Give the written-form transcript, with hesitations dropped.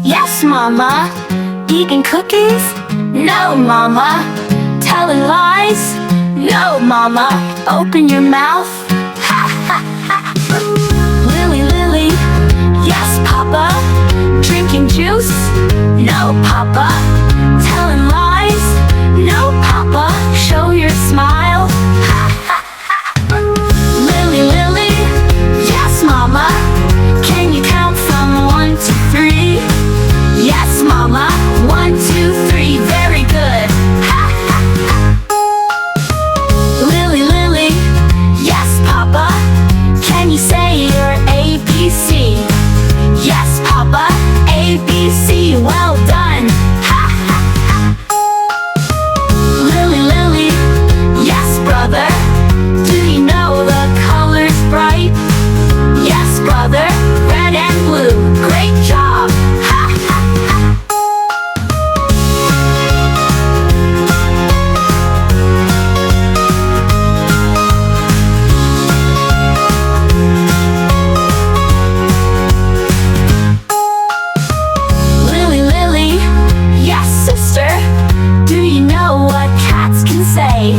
Yes, Mama. Eating cookies? No, Mama. Telling lies? No, Mama. Open your mouth. Ha ha ha. Lily, Lily. Yes, Papa. Drinking juice? No, Papa. Telling lies? No, Papa. Show your smile. Ha ha ha. Lily, Lily. Yes, Mama. Can you count from 1 to 3? Yes, Mama. 1, 2, 3. Very good. Ha ha ha. Lily, Lily. Yes, Papa. Can you say your ABC? Yes, Papa. ABC. Well done. Ha ha ha. Lily, Lily. Yes, brother. Do you know the colors bright? Yes, brother. Red and blue. Great job. Ha ha ha. Lily, Lily. Yes, sister. Do you know what cats can say?